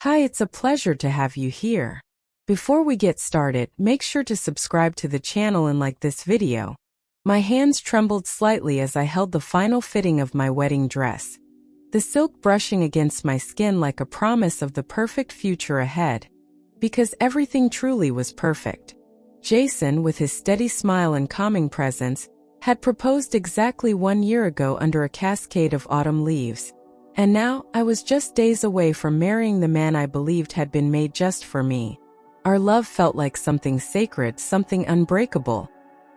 Hi, it's a pleasure to have you here. Before we get started, make sure to subscribe to the channel and like this video. My hands trembled slightly as I held the final fitting of my wedding dress, the silk brushing against my skin like a promise of the perfect future ahead. Because everything truly was perfect. Jason, with his steady smile and calming presence, had proposed exactly 1 year ago under a cascade of autumn leaves. And now, I was just days away from marrying the man I believed had been made just for me. Our love felt like something sacred, something unbreakable.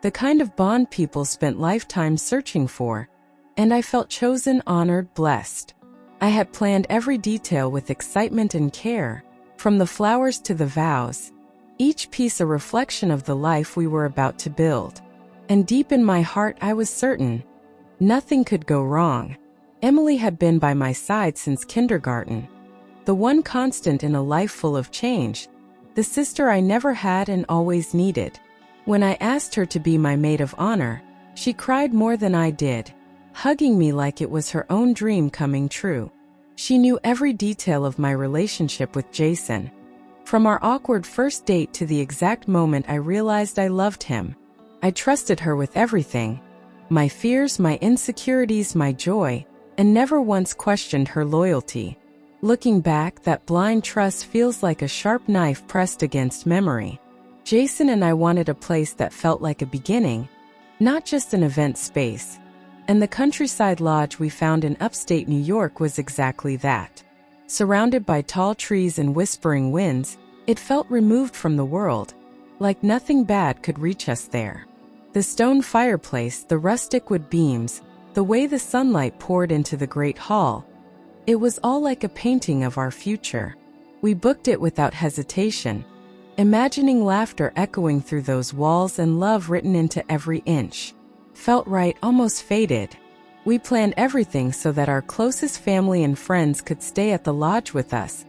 The kind of bond people spent lifetimes searching for. And I felt chosen, honored, blessed. I had planned every detail with excitement and care, from the flowers to the vows, each piece a reflection of the life we were about to build. And deep in my heart I was certain nothing could go wrong. Emily had been by my side since kindergarten, the one constant in a life full of change, the sister I never had and always needed. When I asked her to be my maid of honor, she cried more than I did, hugging me like it was her own dream coming true. She knew every detail of my relationship with Jason, from our awkward first date to the exact moment I realized I loved him. I trusted her with everything, my fears, my insecurities, my joy, and never once questioned her loyalty. Looking back, that blind trust feels like a sharp knife pressed against memory. Jason and I wanted a place that felt like a beginning, not just an event space. And the countryside lodge we found in upstate New York was exactly that. Surrounded by tall trees and whispering winds, it felt removed from the world, like nothing bad could reach us there. The stone fireplace, the rustic wood beams, the way the sunlight poured into the great hall, it was all like a painting of our future. We booked it without hesitation, imagining laughter echoing through those walls and love written into every inch. Felt right, almost faded. We planned everything so that our closest family and friends could stay at the lodge with us,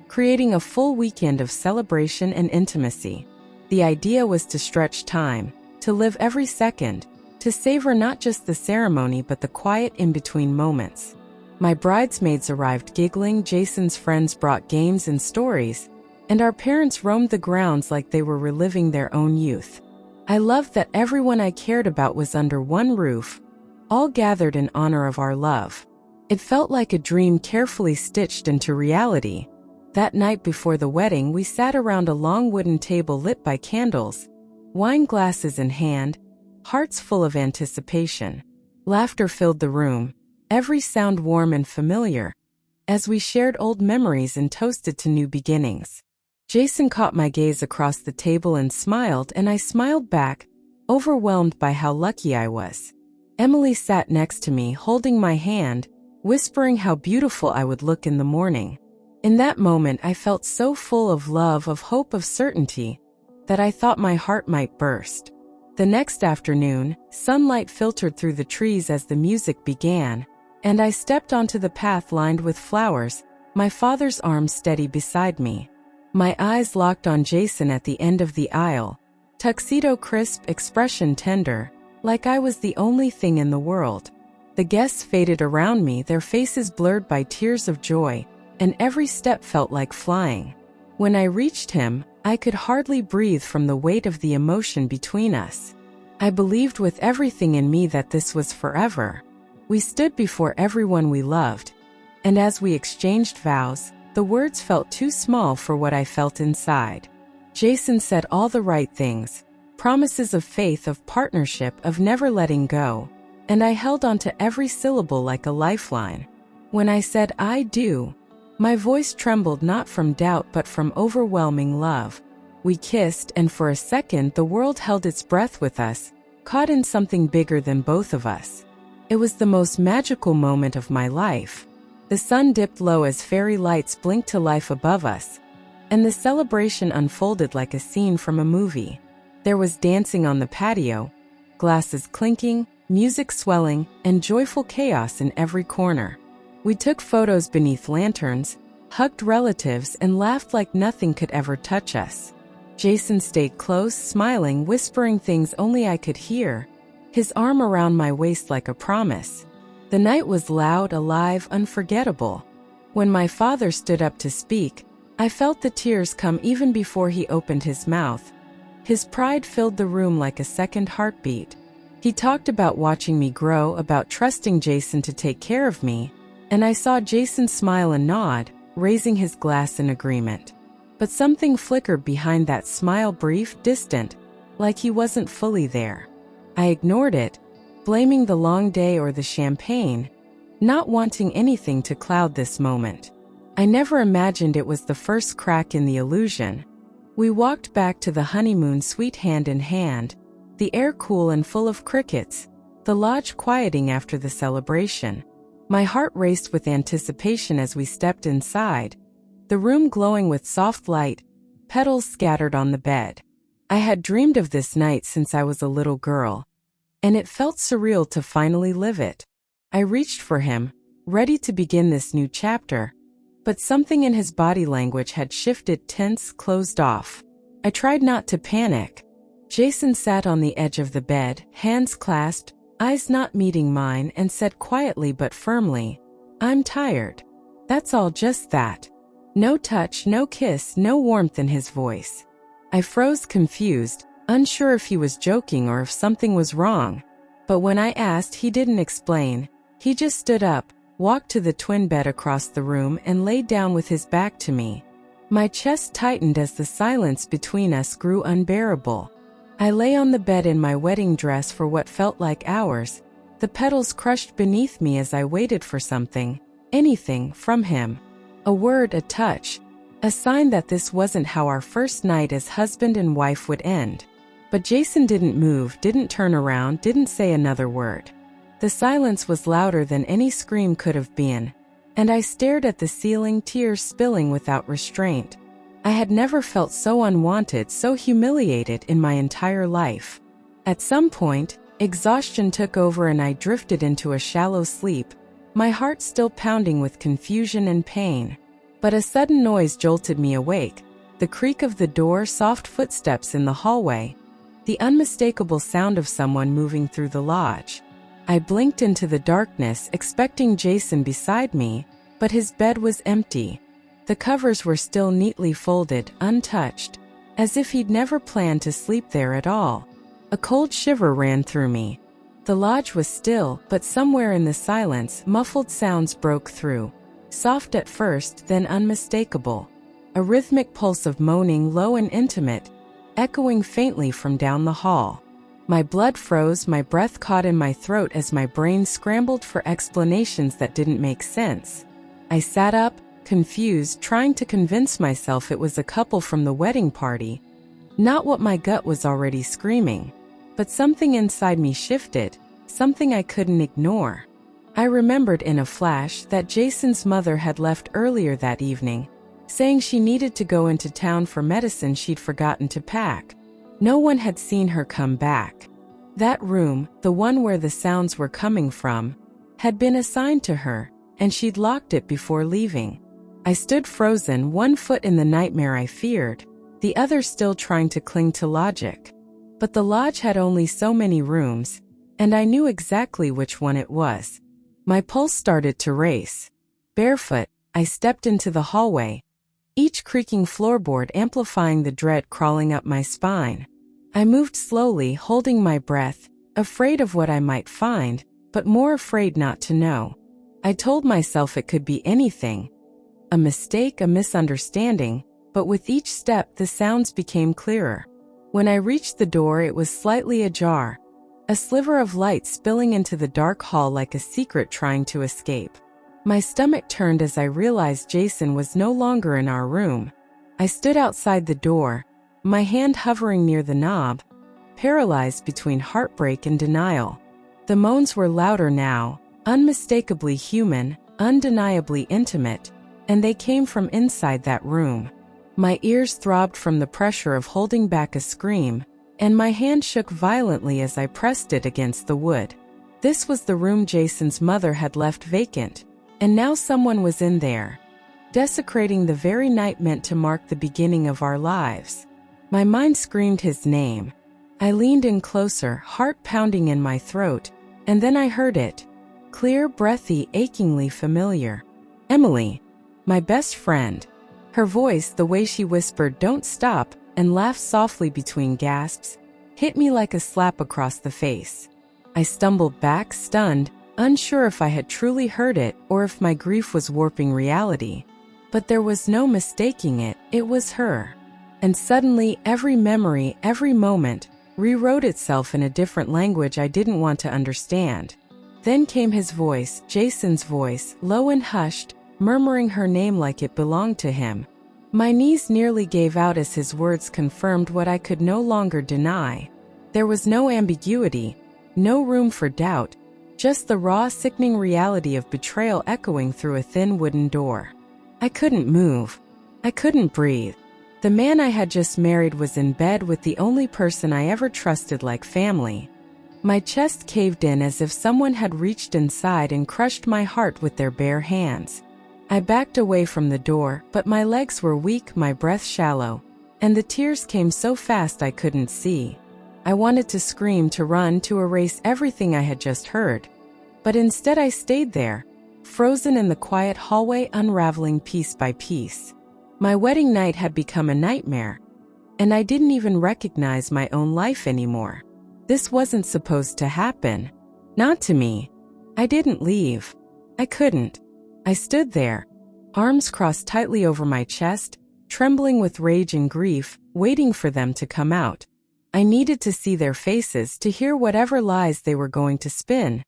creating a full weekend of celebration and intimacy. The idea was to stretch time, to live every second, to savor not just the ceremony but the quiet in-between moments. My bridesmaids arrived giggling, Jason's friends brought games and stories, and our parents roamed the grounds like they were reliving their own youth. I loved that everyone I cared about was under one roof, all gathered in honor of our love. It felt like a dream carefully stitched into reality. That night before the wedding, we sat around a long wooden table lit by candles, wine glasses in hand, hearts full of anticipation. Laughter filled the room, every sound warm and familiar, as we shared old memories and toasted to new beginnings. Jason caught my gaze across the table and smiled, and I smiled back, overwhelmed by how lucky I was. Emily sat next to me, holding my hand, whispering how beautiful I would look in the morning. In that moment, I felt so full of love, of hope, of certainty, that I thought my heart might burst. The next afternoon, sunlight filtered through the trees as the music began, and I stepped onto the path lined with flowers, my father's arm steady beside me. My eyes locked on Jason at the end of the aisle, tuxedo crisp, expression tender, like I was the only thing in the world. The guests faded around me, their faces blurred by tears of joy, and every step felt like flying. When I reached him, I could hardly breathe from the weight of the emotion between us. I believed with everything in me that this was forever. We stood before everyone we loved, and as we exchanged vows, the words felt too small for what I felt inside. Jason said all the right things, promises of faith, of partnership, of never letting go, and I held on to every syllable like a lifeline. When I said "I do," my voice trembled not from doubt but from overwhelming love. We kissed, and for a second the world held its breath with us, caught in something bigger than both of us. It was the most magical moment of my life. The sun dipped low as fairy lights blinked to life above us, and the celebration unfolded like a scene from a movie. There was dancing on the patio, glasses clinking, music swelling, and joyful chaos in every corner. We took photos beneath lanterns, hugged relatives, and laughed like nothing could ever touch us. Jason stayed close, smiling, whispering things only I could hear, his arm around my waist like a promise. The night was loud, alive, unforgettable. When my father stood up to speak, I felt the tears come even before he opened his mouth. His pride filled the room like a second heartbeat. He talked about watching me grow, about trusting Jason to take care of me, and I saw Jason smile and nod, raising his glass in agreement. But something flickered behind that smile, brief, distant, like he wasn't fully there. I ignored it, blaming the long day or the champagne, not wanting anything to cloud this moment. I never imagined it was the first crack in the illusion. We walked back to the honeymoon suite hand in hand, the air cool and full of crickets, the lodge quieting after the celebration. My heart raced with anticipation as we stepped inside, the room glowing with soft light, petals scattered on the bed. I had dreamed of this night since I was a little girl, and it felt surreal to finally live it. I reached for him, ready to begin this new chapter, but something in his body language had shifted, tense, closed off. I tried not to panic. Jason sat on the edge of the bed, hands clasped, eyes not meeting mine, and said quietly but firmly, "I'm tired." That's all, just that. No touch, no kiss, no warmth in his voice. I froze, confused, unsure if he was joking or if something was wrong. But when I asked, he didn't explain. He just stood up, walked to the twin bed across the room, and laid down with his back to me. My chest tightened as the silence between us grew unbearable. I lay on the bed in my wedding dress for what felt like hours, the petals crushed beneath me as I waited for something, anything, from him. A word, a touch, a sign that this wasn't how our first night as husband and wife would end. But Jason didn't move, didn't turn around, didn't say another word. The silence was louder than any scream could have been, and I stared at the ceiling, tears spilling without restraint. I had never felt so unwanted, so humiliated in my entire life. At some point, exhaustion took over and I drifted into a shallow sleep, my heart still pounding with confusion and pain. But a sudden noise jolted me awake, the creak of the door, soft footsteps in the hallway, the unmistakable sound of someone moving through the lodge. I blinked into the darkness, expecting Jason beside me, but his bed was empty. The covers were still neatly folded, untouched, as if he'd never planned to sleep there at all. A cold shiver ran through me. The lodge was still, but somewhere in the silence, muffled sounds broke through. Soft at first, then unmistakable. A rhythmic pulse of moaning, low and intimate, echoing faintly from down the hall. My blood froze, my breath caught in my throat as my brain scrambled for explanations that didn't make sense. I sat up, confused, trying to convince myself it was a couple from the wedding party, not what my gut was already screaming. But something inside me shifted, something I couldn't ignore. I remembered in a flash that Jason's mother had left earlier that evening, saying she needed to go into town for medicine she'd forgotten to pack. No one had seen her come back. That room, the one where the sounds were coming from, had been assigned to her, and she'd locked it before leaving. I stood frozen, one foot in the nightmare I feared, the other still trying to cling to logic. But the lodge had only so many rooms, and I knew exactly which one it was. My pulse started to race. Barefoot, I stepped into the hallway, each creaking floorboard amplifying the dread crawling up my spine. I moved slowly, holding my breath, afraid of what I might find, but more afraid not to know. I told myself it could be anything. A mistake, a misunderstanding, but with each step the sounds became clearer. When I reached the door, it was slightly ajar, a sliver of light spilling into the dark hall like a secret trying to escape. My stomach turned as I realized Jason was no longer in our room. I stood outside the door, my hand hovering near the knob, paralyzed between heartbreak and denial. The moans were louder now, unmistakably human, undeniably intimate, and they came from inside that room. My ears throbbed from the pressure of holding back a scream, and my hand shook violently as I pressed it against the wood. This was the room Jason's mother had left vacant, and now someone was in there, desecrating the very night meant to mark the beginning of our lives. My mind screamed his name. I leaned in closer, heart pounding in my throat, and then I heard it. Clear, breathy, achingly familiar. Emily. My best friend. Her voice, the way she whispered, "Don't stop," and laughed softly between gasps, hit me like a slap across the face. I stumbled back, stunned, unsure if I had truly heard it or if my grief was warping reality. But there was no mistaking it, it was her. And suddenly, every memory, every moment, rewrote itself in a different language I didn't want to understand. Then came his voice, Jason's voice, low and hushed, murmuring her name like it belonged to him. My knees nearly gave out as his words confirmed what I could no longer deny. There was no ambiguity, no room for doubt, just the raw, sickening reality of betrayal echoing through a thin wooden door. I couldn't move. I couldn't breathe. The man I had just married was in bed with the only person I ever trusted like family. My chest caved in as if someone had reached inside and crushed my heart with their bare hands. I backed away from the door, but my legs were weak, my breath shallow, and the tears came so fast I couldn't see. I wanted to scream, to run, to erase everything I had just heard. But instead I stayed there, frozen in the quiet hallway, unraveling piece by piece. My wedding night had become a nightmare, and I didn't even recognize my own life anymore. This wasn't supposed to happen. Not to me. I didn't leave. I couldn't. I stood there, arms crossed tightly over my chest, trembling with rage and grief, waiting for them to come out. I needed to see their faces, to hear whatever lies they were going to spin,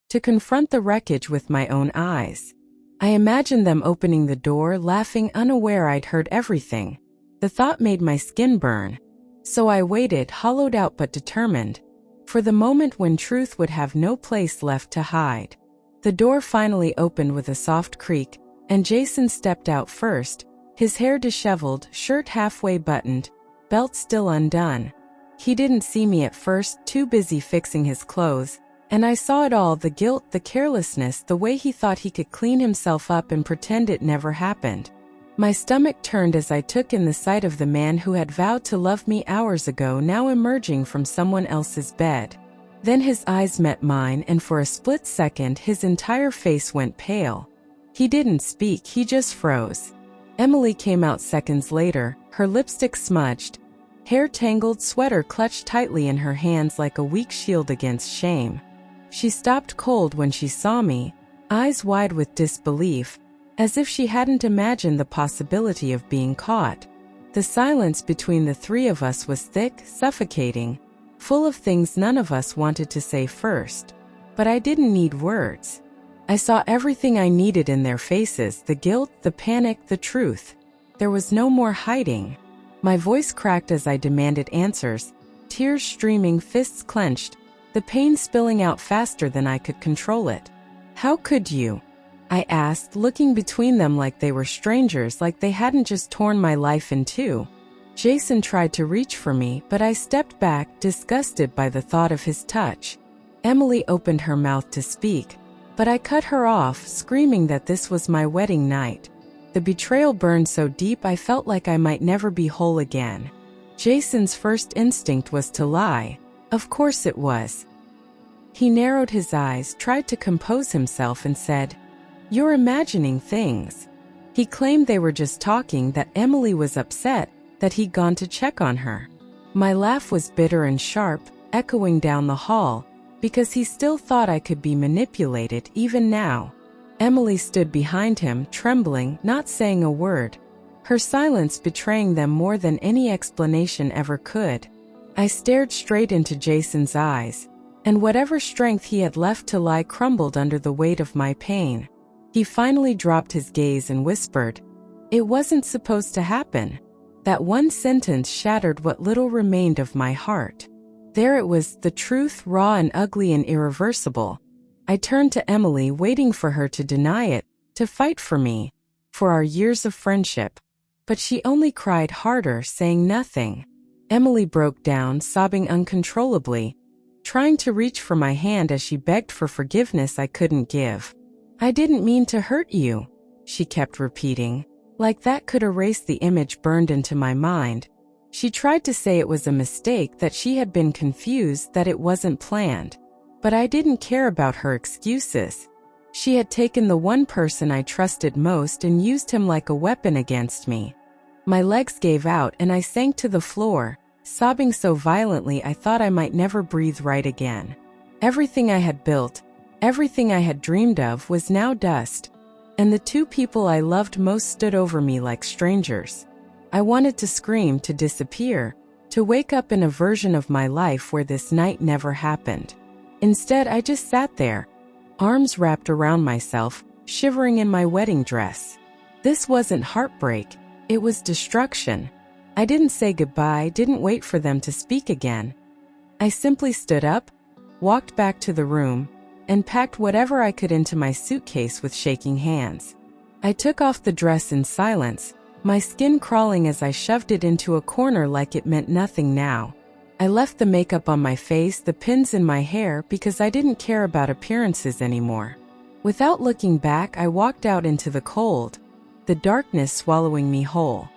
to confront the wreckage with my own eyes. I imagined them opening the door, laughing, unaware I'd heard everything. The thought made my skin burn. So I waited, hollowed out but determined, for the moment when truth would have no place left to hide. The door finally opened with a soft creak, and Jason stepped out first, his hair disheveled, shirt halfway buttoned, belt still undone. He didn't see me at first, too busy fixing his clothes, and I saw it all, the guilt, the carelessness, the way he thought he could clean himself up and pretend it never happened. My stomach turned as I took in the sight of the man who had vowed to love me hours ago now emerging from someone else's bed. Then his eyes met mine, and for a split second his entire face went pale. He didn't speak, he just froze. Emily came out seconds later, her lipstick smudged, hair tangled, sweater clutched tightly in her hands like a weak shield against shame. She stopped cold when she saw me, eyes wide with disbelief, as if she hadn't imagined the possibility of being caught. The silence between the three of us was thick, suffocating, full of things none of us wanted to say first. But I didn't need words. I saw everything I needed in their faces, the guilt, the panic, the truth. There was no more hiding. My voice cracked as I demanded answers, tears streaming, fists clenched, the pain spilling out faster than I could control it. "How could you?" I asked, looking between them like they were strangers, like they hadn't just torn my life in two. Jason tried to reach for me, but I stepped back, disgusted by the thought of his touch. Emily opened her mouth to speak, but I cut her off, screaming that this was my wedding night. The betrayal burned so deep I felt like I might never be whole again. Jason's first instinct was to lie. Of course it was. He narrowed his eyes, tried to compose himself, and said, "You're imagining things." He claimed they were just talking, that Emily was upset, that he'd gone to check on her. My laugh was bitter and sharp, echoing down the hall, because he still thought I could be manipulated even now. Emily stood behind him, trembling, not saying a word, her silence betraying them more than any explanation ever could. I stared straight into Jason's eyes, and whatever strength he had left to lie crumbled under the weight of my pain. He finally dropped his gaze and whispered, "It wasn't supposed to happen." That one sentence shattered what little remained of my heart. There it was, the truth, raw and ugly and irreversible. I turned to Emily, waiting for her to deny it, to fight for me, for our years of friendship. But she only cried harder, saying nothing. Emily broke down, sobbing uncontrollably, trying to reach for my hand as she begged for forgiveness I couldn't give. "I didn't mean to hurt you," she kept repeating, like that could erase the image burned into my mind. She tried to say it was a mistake, that she had been confused, that it wasn't planned. But I didn't care about her excuses. She had taken the one person I trusted most and used him like a weapon against me. My legs gave out and I sank to the floor, sobbing so violently I thought I might never breathe right again. Everything I had built, everything I had dreamed of was now dust, and the two people I loved most stood over me like strangers. I wanted to scream, to disappear, to wake up in a version of my life where this night never happened. Instead, I just sat there, arms wrapped around myself, shivering in my wedding dress. This wasn't heartbreak, it was destruction. I didn't say goodbye, didn't wait for them to speak again. I simply stood up, walked back to the room, and packed whatever I could into my suitcase with shaking hands. I took off the dress in silence, my skin crawling as I shoved it into a corner like it meant nothing now. I left the makeup on my face, the pins in my hair, because I didn't care about appearances anymore. Without looking back, I walked out into the cold, the darkness swallowing me whole.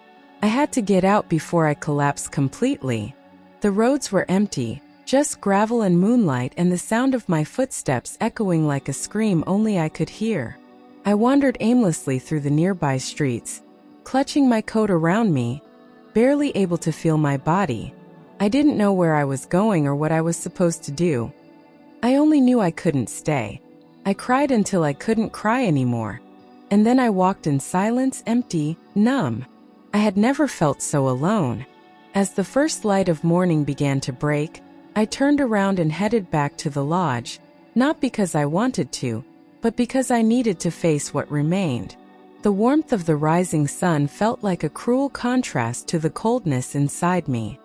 I had to get out before I collapsed completely. The roads were empty, just gravel and moonlight and the sound of my footsteps echoing like a scream only I could hear. I wandered aimlessly through the nearby streets, clutching my coat around me, barely able to feel my body. I didn't know where I was going or what I was supposed to do. I only knew I couldn't stay. I cried until I couldn't cry anymore. And then I walked in silence, empty, numb. I had never felt so alone. As the first light of morning began to break, I turned around and headed back to the lodge, not because I wanted to, but because I needed to face what remained. The warmth of the rising sun felt like a cruel contrast to the coldness inside me.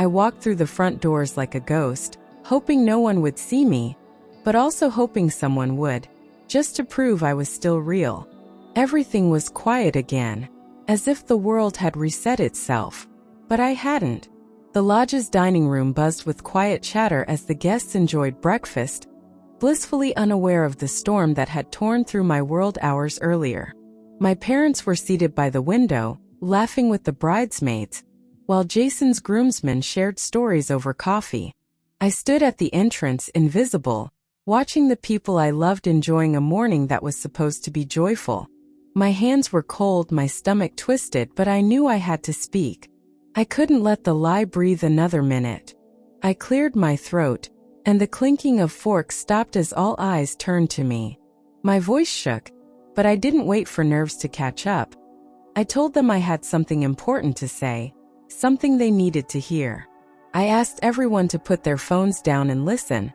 I walked through the front doors like a ghost, hoping no one would see me, but also hoping someone would, just to prove I was still real. Everything was quiet again, as if the world had reset itself. But I hadn't. The lodge's dining room buzzed with quiet chatter as the guests enjoyed breakfast, blissfully unaware of the storm that had torn through my world hours earlier. My parents were seated by the window, laughing with the bridesmaids, while Jason's groomsmen shared stories over coffee. I stood at the entrance, invisible, watching the people I loved enjoying a morning that was supposed to be joyful. My hands were cold, my stomach twisted, but I knew I had to speak. I couldn't let the lie breathe another minute. I cleared my throat, and the clinking of forks stopped as all eyes turned to me. My voice shook, but I didn't wait for nerves to catch up. I told them I had something important to say, something they needed to hear. I asked everyone to put their phones down and listen,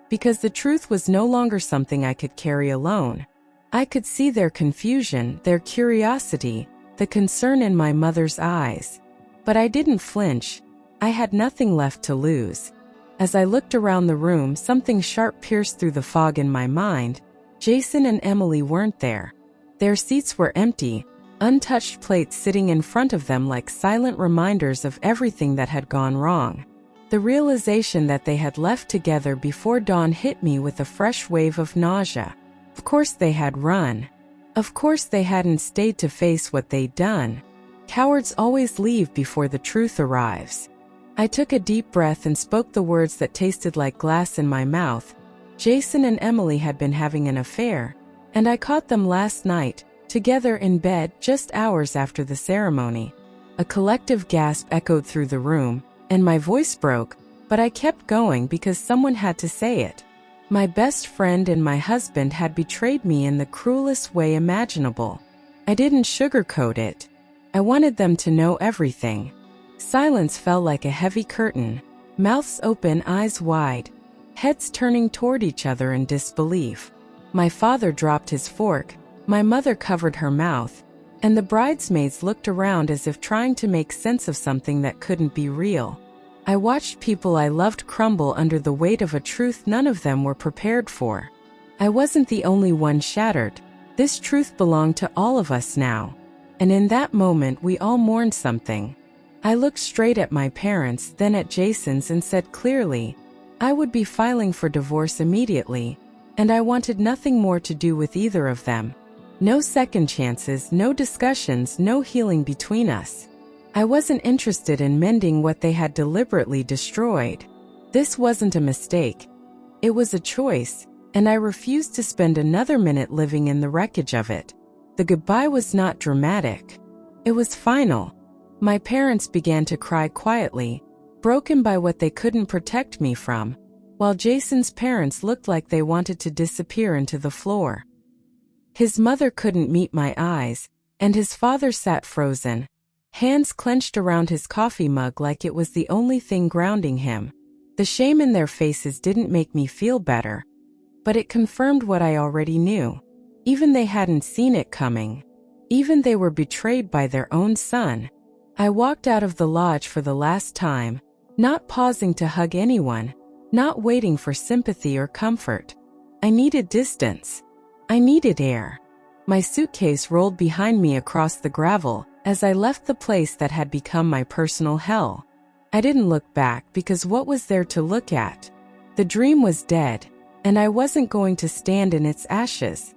because the truth was no longer something I could carry alone. I could see their confusion, their curiosity, the concern in my mother's eyes. But I didn't flinch. I had nothing left to lose. As I looked around the room, something sharp pierced through the fog in my mind. Jason and Emily weren't there. Their seats were empty, untouched plates sitting in front of them like silent reminders of everything that had gone wrong. The realization that they had left together before dawn hit me with a fresh wave of nausea. Of course they had run. Of course they hadn't stayed to face what they'd done. Cowards always leave before the truth arrives. I took a deep breath and spoke the words that tasted like glass in my mouth. Jason and Emily had been having an affair, and I caught them last night, together in bed just hours after the ceremony. A collective gasp echoed through the room, and my voice broke, but I kept going because someone had to say it. My best friend and my husband had betrayed me in the cruelest way imaginable. I didn't sugarcoat it. I wanted them to know everything. Silence fell like a heavy curtain, mouths open, eyes wide, heads turning toward each other in disbelief. My father dropped his fork, my mother covered her mouth, and the bridesmaids looked around as if trying to make sense of something that couldn't be real. I watched people I loved crumble under the weight of a truth none of them were prepared for. I wasn't the only one shattered. This truth belonged to all of us now. And in that moment we all mourned something. I looked straight at my parents, then at Jason's, and said clearly, I would be filing for divorce immediately, and I wanted nothing more to do with either of them. No second chances, no discussions, no healing between us. I wasn't interested in mending what they had deliberately destroyed. This wasn't a mistake. It was a choice, and I refused to spend another minute living in the wreckage of it. The goodbye was not dramatic. It was final. My parents began to cry quietly, broken by what they couldn't protect me from, while Jason's parents looked like they wanted to disappear into the floor. His mother couldn't meet my eyes, and his father sat frozen, hands clenched around his coffee mug like it was the only thing grounding him. The shame in their faces didn't make me feel better, but it confirmed what I already knew. Even they hadn't seen it coming. Even they were betrayed by their own son. I walked out of the lodge for the last time, not pausing to hug anyone, not waiting for sympathy or comfort. I needed distance. I needed air. My suitcase rolled behind me across the gravel as I left the place that had become my personal hell. I didn't look back because what was there to look at? The dream was dead, and I wasn't going to stand in its ashes.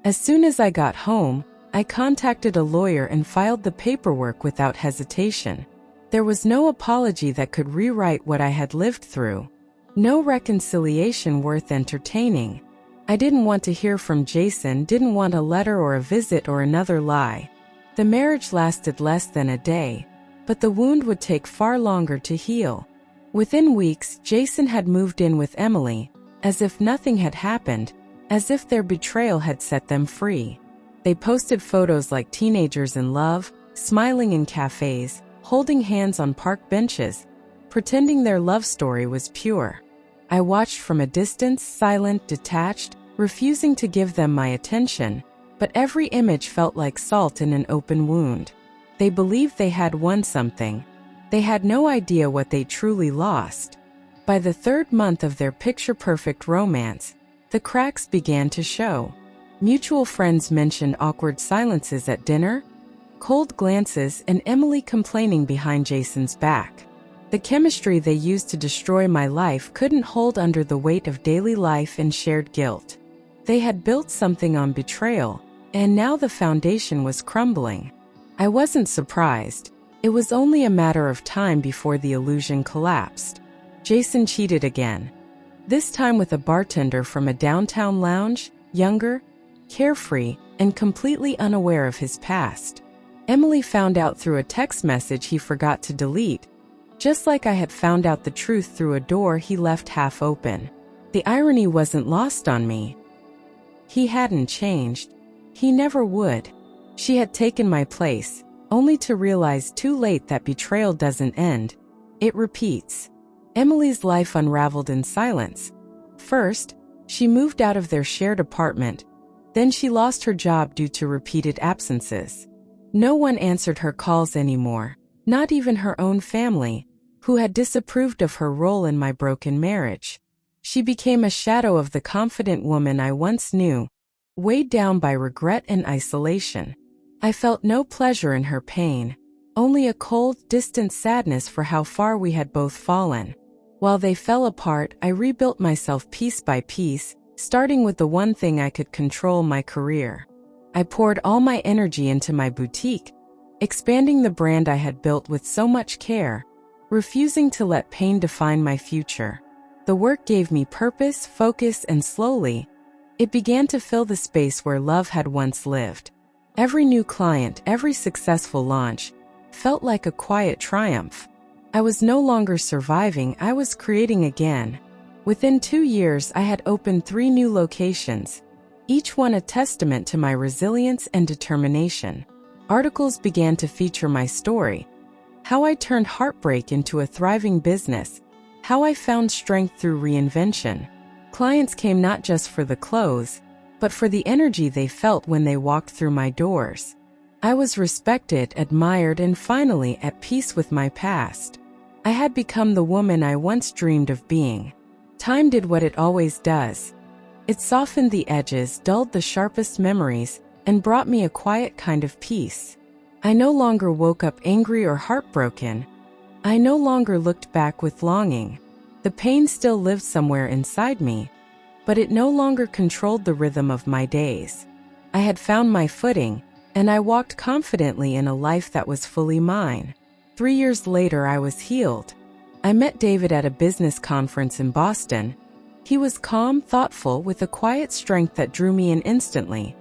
As soon as I got home, I contacted a lawyer and filed the paperwork without hesitation. There was no apology that could rewrite what I had lived through. No reconciliation worth entertaining. I didn't want to hear from Jason, didn't want a letter or a visit or another lie. The marriage lasted less than a day, but the wound would take far longer to heal. Within weeks, Jason had moved in with Emily, as if nothing had happened, as if their betrayal had set them free. They posted photos like teenagers in love, smiling in cafes, holding hands on park benches, pretending their love story was pure. I watched from a distance, silent, detached, refusing to give them my attention, but every image felt like salt in an open wound. They believed they had won something. They had no idea what they truly lost. By the third month of their picture-perfect romance, the cracks began to show. Mutual friends mentioned awkward silences at dinner, cold glances, and Emily complaining behind Jason's back. The chemistry they used to destroy my life couldn't hold under the weight of daily life and shared guilt. They had built something on betrayal, and now the foundation was crumbling. I wasn't surprised. It was only a matter of time before the illusion collapsed. Jason cheated again. This time with a bartender from a downtown lounge, younger, carefree, and completely unaware of his past. Emily found out through a text message he forgot to delete, just like I had found out the truth through a door he left half open. The irony wasn't lost on me. He hadn't changed. He never would. She had taken my place, only to realize too late that betrayal doesn't end. It repeats. Emily's life unraveled in silence. First, she moved out of their shared apartment. Then she lost her job due to repeated absences. No one answered her calls anymore. Not even her own family, who had disapproved of her role in my broken marriage. She became a shadow of the confident woman I once knew, weighed down by regret and isolation. I felt no pleasure in her pain, only a cold, distant sadness for how far we had both fallen. While they fell apart, I rebuilt myself piece by piece, starting with the one thing I could control: my career. I poured all my energy into my boutique, expanding the brand I had built with so much care, refusing to let pain define my future. The work gave me purpose, focus, and slowly, it began to fill the space where love had once lived. Every new client, every successful launch, felt like a quiet triumph. I was no longer surviving, I was creating again. Within 2 years, I had opened 3 new locations, each one a testament to my resilience and determination. Articles began to feature my story, how I turned heartbreak into a thriving business, how I found strength through reinvention. Clients came not just for the clothes, but for the energy they felt when they walked through my doors. I was respected, admired, and finally at peace with my past. I had become the woman I once dreamed of being. Time did what it always does. It softened the edges, dulled the sharpest memories, and brought me a quiet kind of peace. I no longer woke up angry or heartbroken. I no longer looked back with longing. The pain still lived somewhere inside me, but it no longer controlled the rhythm of my days. I had found my footing, and I walked confidently in a life that was fully mine. 3 years later, I was healed. I met David at a business conference in Boston. He was calm, thoughtful, with a quiet strength that drew me in instantly.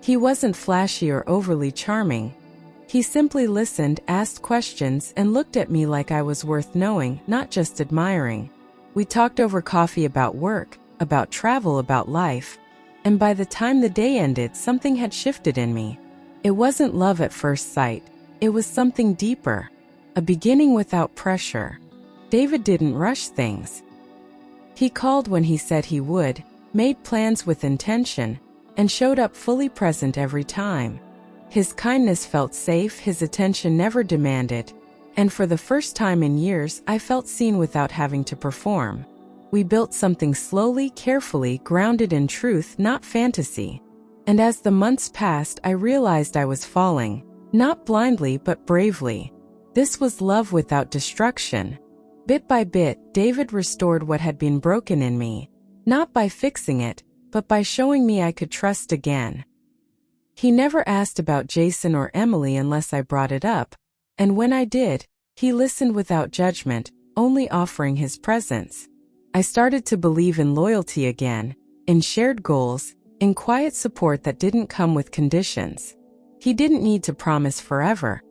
He wasn't flashy or overly charming. He simply listened, asked questions, and looked at me like I was worth knowing, not just admiring. We talked over coffee about work, about travel, about life. And by the time the day ended, something had shifted in me. It wasn't love at first sight. It was something deeper. A beginning without pressure. David didn't rush things. He called when he said he would, made plans with intention, and showed up fully present every time. His kindness felt safe, his attention never demanded, and for the first time in years, I felt seen without having to perform. We built something slowly, carefully, grounded in truth, not fantasy. And as the months passed, I realized I was falling, not blindly but bravely. This was love without destruction. Bit by bit, David restored what had been broken in me, not by fixing it, but by showing me I could trust again. He never asked about Jason or Emily unless I brought it up, and when I did, he listened without judgment, only offering his presence. I started to believe in loyalty again, in shared goals, in quiet support that didn't come with conditions. He didn't need to promise forever.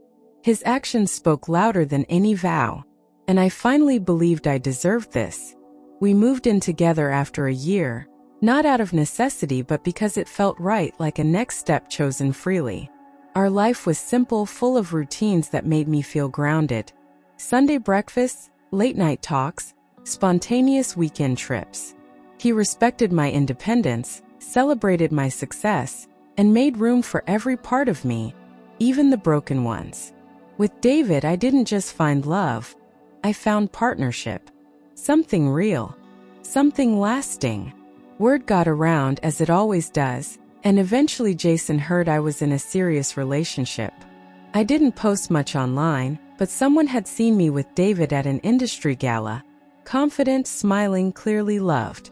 His actions spoke louder than any vow, and I finally believed I deserved this. We moved in together after a year, not out of necessity but because it felt right, like a next step chosen freely. Our life was simple, full of routines that made me feel grounded. Sunday breakfasts, late-night talks, spontaneous weekend trips. He respected my independence, celebrated my success, and made room for every part of me, even the broken ones. With David, I didn't just find love. I found partnership. Something real. Something lasting. Word got around, as it always does, and eventually Jason heard I was in a serious relationship. I didn't post much online, but someone had seen me with David at an industry gala. Confident, smiling, clearly loved.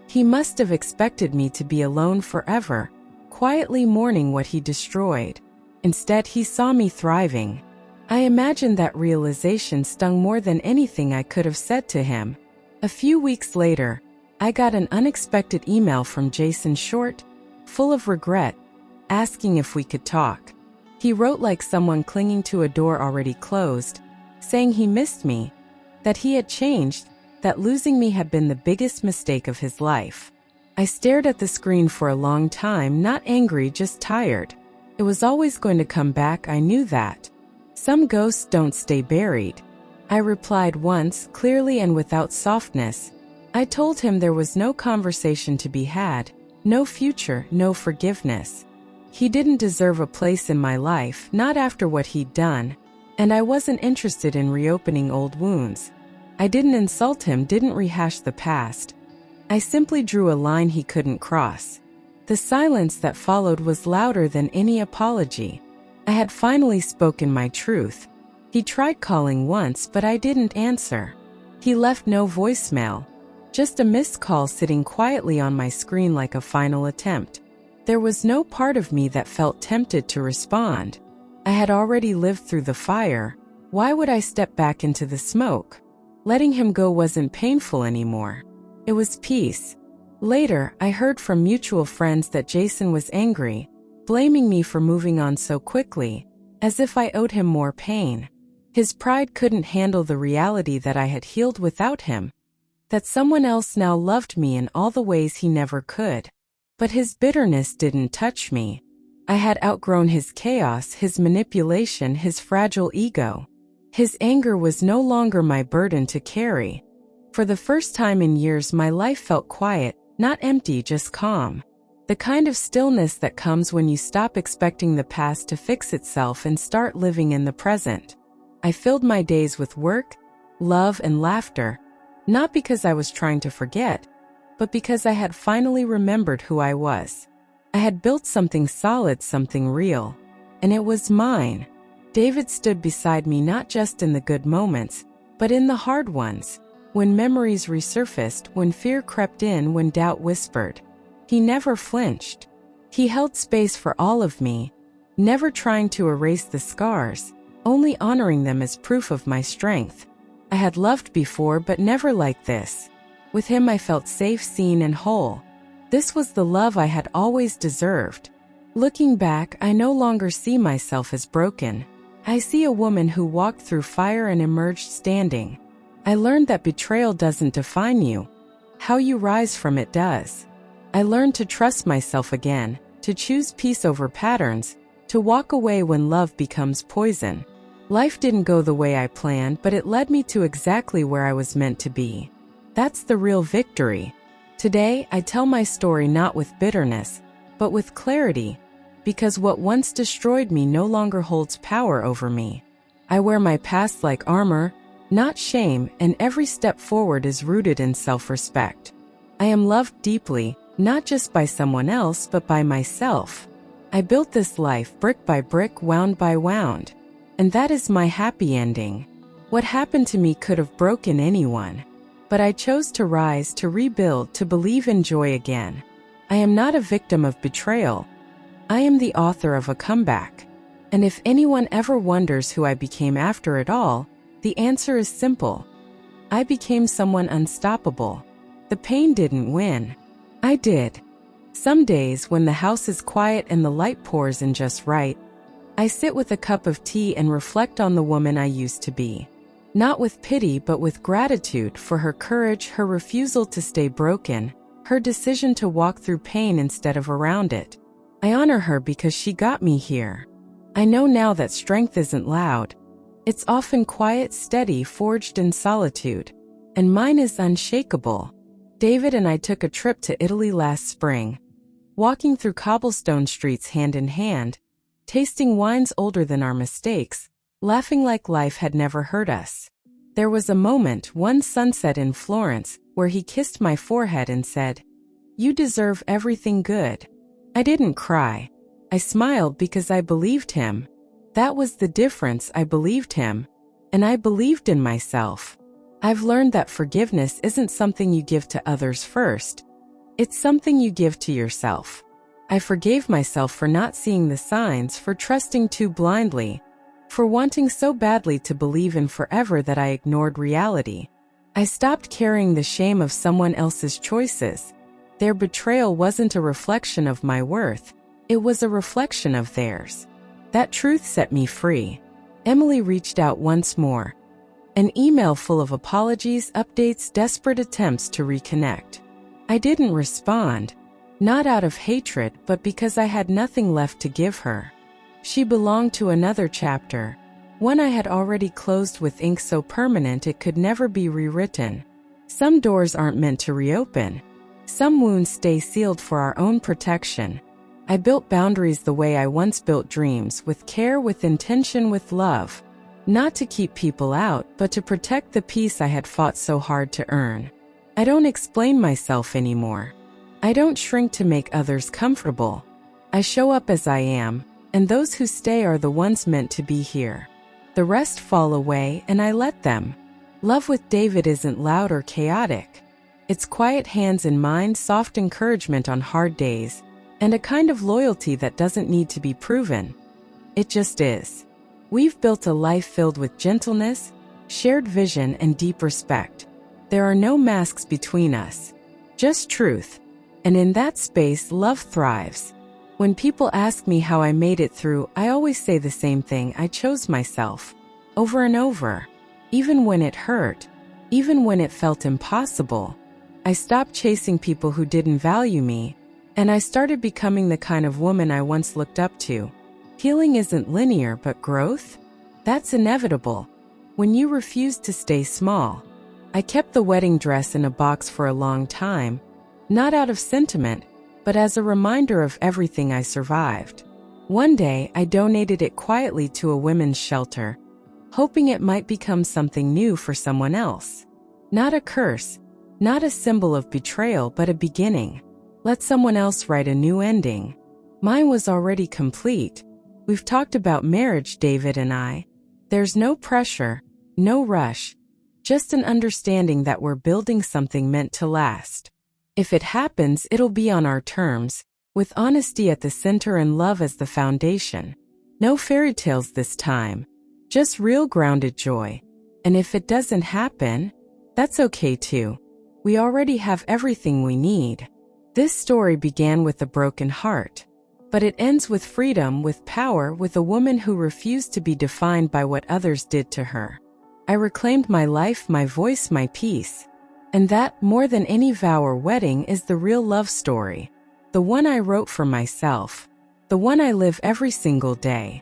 He must have expected me to be alone forever, quietly mourning what he destroyed. Instead, he saw me thriving. I imagined that realization stung more than anything I could have said to him. A few weeks later, I got an unexpected email from Jason, short, full of regret, asking if we could talk. He wrote like someone clinging to a door already closed, saying he missed me, that he had changed, that losing me had been the biggest mistake of his life. I stared at the screen for a long time, not angry, just tired. It was always going to come back, I knew that. Some ghosts don't stay buried. I replied once, clearly and without softness. I told him there was no conversation to be had, no future, no forgiveness. He didn't deserve a place in my life, not after what he'd done, and I wasn't interested in reopening old wounds. I didn't insult him, didn't rehash the past. I simply drew a line he couldn't cross. The silence that followed was louder than any apology. I had finally spoken my truth. He tried calling once, but I didn't answer. He left no voicemail. Just a missed call sitting quietly on my screen like a final attempt. There was no part of me that felt tempted to respond. I had already lived through the fire. Why would I step back into the smoke? Letting him go wasn't painful anymore. It was peace. Later, I heard from mutual friends that Jason was angry, blaming me for moving on so quickly, as if I owed him more pain. His pride couldn't handle the reality that I had healed without him, that someone else now loved me in all the ways he never could. But his bitterness didn't touch me. I had outgrown his chaos, his manipulation, his fragile ego. His anger was no longer my burden to carry. For the first time in years, my life felt quiet, not empty, just calm. The kind of stillness that comes when you stop expecting the past to fix itself and start living in the present. I filled my days with work, love, and laughter, not because I was trying to forget, but because I had finally remembered who I was. I had built something solid, something real, and it was mine. David stood beside me not just in the good moments, but in the hard ones, when memories resurfaced, when fear crept in, when doubt whispered. He never flinched. He held space for all of me, never trying to erase the scars, only honoring them as proof of my strength. I had loved before, but never like this. With him I felt safe, seen, and whole. This was the love I had always deserved. Looking back, I no longer see myself as broken. I see a woman who walked through fire and emerged standing. I learned that betrayal doesn't define you. How you rise from it does. I learned to trust myself again, to choose peace over patterns, to walk away when love becomes poison. Life didn't go the way I planned, but it led me to exactly where I was meant to be. That's the real victory. Today, I tell my story not with bitterness, but with clarity, because what once destroyed me no longer holds power over me. I wear my past like armor, not shame, and every step forward is rooted in self-respect. I am loved deeply, not just by someone else, but by myself. I built this life brick by brick, wound by wound. And that is my happy ending. What happened to me could have broken anyone. But I chose to rise, to rebuild, to believe in joy again. I am not a victim of betrayal. I am the author of a comeback. And if anyone ever wonders who I became after it all, the answer is simple. I became someone unstoppable. The pain didn't win. I did. Some days, when the house is quiet and the light pours in just right, I sit with a cup of tea and reflect on the woman I used to be. Not with pity, but with gratitude for her courage, her refusal to stay broken, her decision to walk through pain instead of around it. I honor her because she got me here. I know now that strength isn't loud. It's often quiet, steady, forged in solitude. And mine is unshakable. David and I took a trip to Italy last spring. Walking through cobblestone streets hand in hand, tasting wines older than our mistakes, laughing like life had never hurt us. There was a moment, one sunset in Florence, where he kissed my forehead and said, "You deserve everything good." I didn't cry. I smiled because I believed him. That was the difference. I believed him. And I believed in myself. I've learned that forgiveness isn't something you give to others first. It's something you give to yourself. I forgave myself for not seeing the signs, for trusting too blindly, for wanting so badly to believe in forever that I ignored reality. I stopped carrying the shame of someone else's choices. Their betrayal wasn't a reflection of my worth. It was a reflection of theirs. That truth set me free. Emily reached out once more. An email full of apologies, updates, desperate attempts to reconnect. I didn't respond. Not out of hatred, but because I had nothing left to give her. She belonged to another chapter, one I had already closed with ink so permanent it could never be rewritten. Some doors aren't meant to reopen. Some wounds stay sealed for our own protection. I built boundaries the way I once built dreams, with care, with intention, with love. Not to keep people out, but to protect the peace I had fought so hard to earn. I don't explain myself anymore. I don't shrink to make others comfortable. I show up as I am, and those who stay are the ones meant to be here. The rest fall away, and I let them. Love with David isn't loud or chaotic. It's quiet hands in mind, soft encouragement on hard days, and a kind of loyalty that doesn't need to be proven. It just is. We've built a life filled with gentleness, shared vision, and deep respect. There are no masks between us, just truth. And in that space, love thrives. When people ask me how I made it through, I always say the same thing: I chose myself. Over and over. Even when it hurt. Even when it felt impossible. I stopped chasing people who didn't value me, and I started becoming the kind of woman I once looked up to. Healing isn't linear, but growth? That's inevitable. When you refuse to stay small. I kept the wedding dress in a box for a long time, not out of sentiment, but as a reminder of everything I survived. One day, I donated it quietly to a women's shelter, hoping it might become something new for someone else. Not a curse, not a symbol of betrayal, but a beginning. Let someone else write a new ending. Mine was already complete. We've talked about marriage, David and I. There's no pressure, no rush, just an understanding that we're building something meant to last. If it happens, it'll be on our terms, with honesty at the center and love as the foundation. No fairy tales this time, just real grounded joy. And if it doesn't happen, that's okay too. We already have everything we need. This story began with a broken heart, but it ends with freedom, with power, with a woman who refused to be defined by what others did to her. I reclaimed my life, my voice, my peace. And that, more than any vow or wedding, is the real love story. The one I wrote for myself. The one I live every single day.